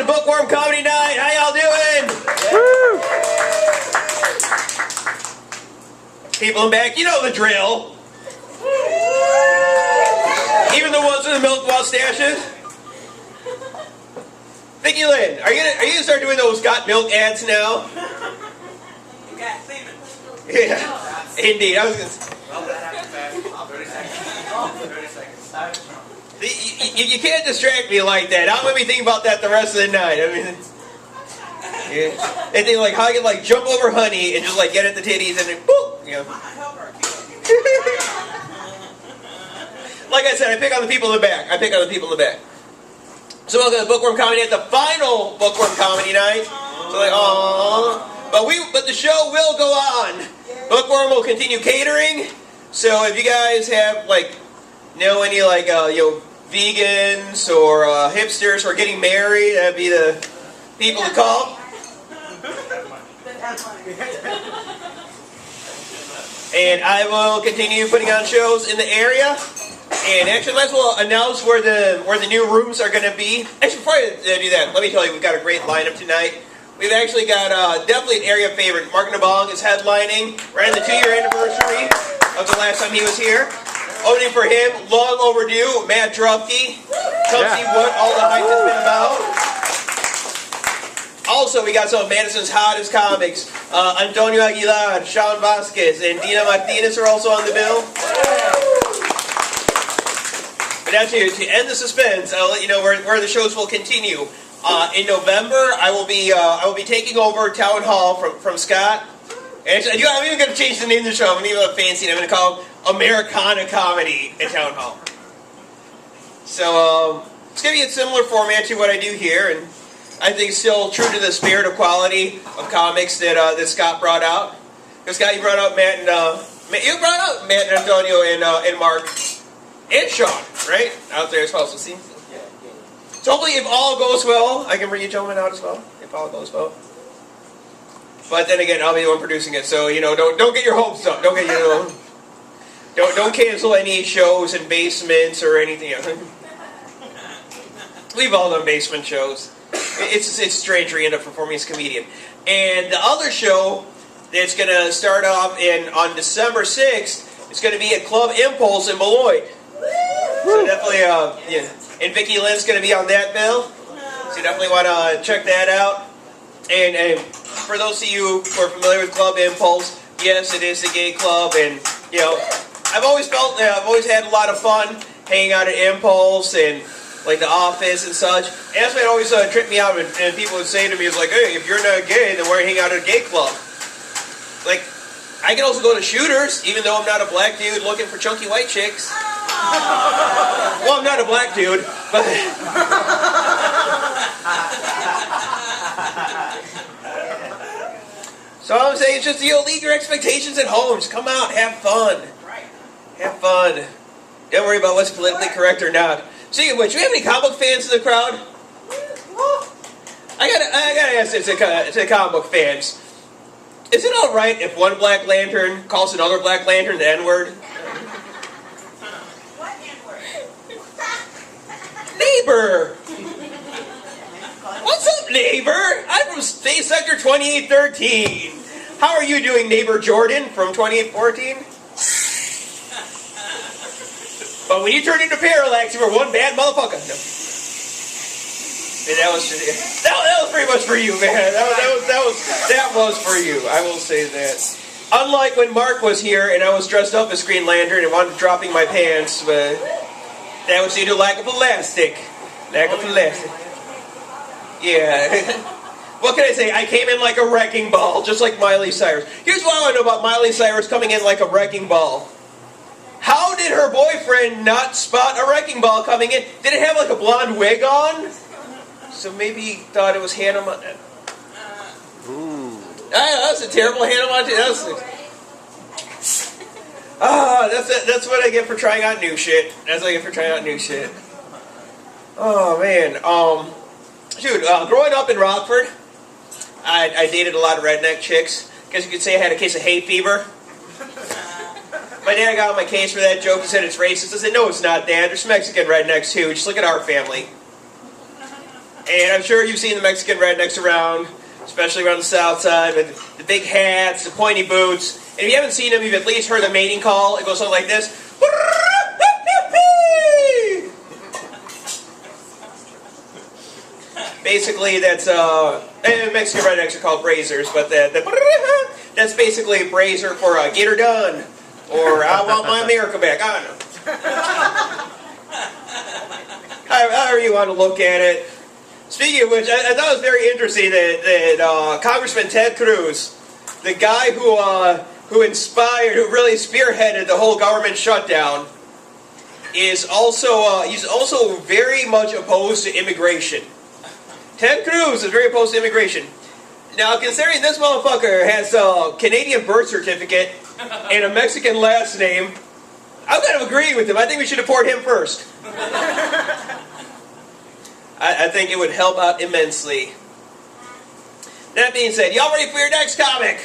Bookworm Comedy Night. How y'all doing? Woo! People in back, you know the drill. Even the ones with the milk mustaches. Vicky Lynn, are you gonna start doing those got milk ads now? You got semen. Yeah, indeed. I was gonna. Well, that happens fast. 30 seconds. 30 seconds. You can't distract me like that. I'm gonna be thinking about that the rest of the night. I mean, yeah. And they like how I can like jump over honey and just like get at the titties and then boop. You know. Like I said, I pick on the people in the back. So welcome to the Bookworm Comedy Night, the final Bookworm Comedy Night. So like, aww. But the show will go on. Bookworm will continue catering. So if you guys have know any vegans or hipsters who are getting married, that'd be the people to call. And I will continue putting on shows in the area. And actually, might as well announce where the new rooms are going to be. Actually, before I do that, let me tell you, we've got a great lineup tonight. We've actually got definitely an area favorite. Mark Nabong is headlining right on the 2-year anniversary of the last time he was here. Opening for him, long overdue, Matt Drufke. Come see what all the hype has been about. Also, we got some of Madison's hottest comics. Antonio Aguilar, Sean Vasquez, and Dina Martinez are also on the bill. But now to end the suspense, I'll let you know where the shows will continue. In November, I will be taking over Town Hall from Scott. And actually, I'm even going to change the name of the show. I'm going to even fancy it. I'm going to call it Americana Comedy at Town Hall. So it's going to be a similar format to what I do here, and I think still true to the spirit of quality of comics that Scott brought out. Because Scott, you brought out Matt and Antonio and Mark and Sean, right? Out there as well. So see. So hopefully, if all goes well, I can bring you gentlemen out as well. If all goes well. But then again, I'll be the one producing it, so don't get your hopes up. Don't cancel any shows in basements or anything else. We've all done basement shows. It's strange when you end up performing as a comedian. And the other show that's going to start off on December 6th is going to be at Club Impulse in Beloit. So definitely, yeah. And Vicky Lynn's going to be on that bill. So you definitely want to check that out. And for those of you who are familiar with Club Impulse, yes, it is a gay club. And, I've always felt that I've always had a lot of fun hanging out at Impulse and like the Office and such. And that's what always tripped me out. And people would say to me, it's like, hey, if you're not gay, then why are you hanging out at a gay club? Like, I can also go to Shooters, even though I'm not a black dude looking for chunky white chicks. Well, I'm not a black dude, but... So I'm saying, it's just, leave your expectations at home. Just come out, have fun. Have fun. Don't worry about what's politically correct or not. Speaking of which, do we have any comic book fans in the crowd? I gotta ask this to the comic book fans. Is it alright if one Black Lantern calls another Black Lantern the N-word? What N-word? Neighbor! What's up, neighbor? I'm from Space Sector 2813. How are you doing, neighbor Jordan from 2814? But when you turned into Parallax, you were one bad motherfucker. No. And that was pretty much for you, man. That was for you. I will say that. Unlike when Mark was here and I was dressed up as Green Lantern and wanted dropping my pants, but that was due to lack of elastic. Yeah. What can I say? I came in like a wrecking ball, just like Miley Cyrus. Here's what I want to know about Miley Cyrus coming in like a wrecking ball. How did her boyfriend not spot a wrecking ball coming in? Did it have like a blonde wig on? So maybe he thought it was Hannah Montana. That was a terrible Hannah Montana. That's what I get for trying out new shit. Oh man. Growing up in Rockford, I dated a lot of redneck chicks. Guess you could say I had a case of hay fever. My dad got on my case for that joke. He said it's racist. I said, no, it's not, Dad. There's Mexican rednecks too. Just look at our family. And I'm sure you've seen the Mexican rednecks around, especially around the south side, with the big hats, the pointy boots. And if you haven't seen them, you've at least heard the mating call. It goes something like this. Basically, that's, and Mexican rednecks are called brazers, but that's basically a brazier for get her done, or I want my America back. I don't know. However you want to look at it. Speaking of which, I thought it was very interesting that Congressman Ted Cruz, the guy who inspired, who really spearheaded the whole government shutdown, is also he's also very much opposed to immigration. Ted Cruz is very opposed to immigration. Now, considering this motherfucker has a Canadian birth certificate and a Mexican last name, I'm kind of agreeing with him. I think we should deport him first. I think it would help out immensely. That being said, y'all ready for your next comic?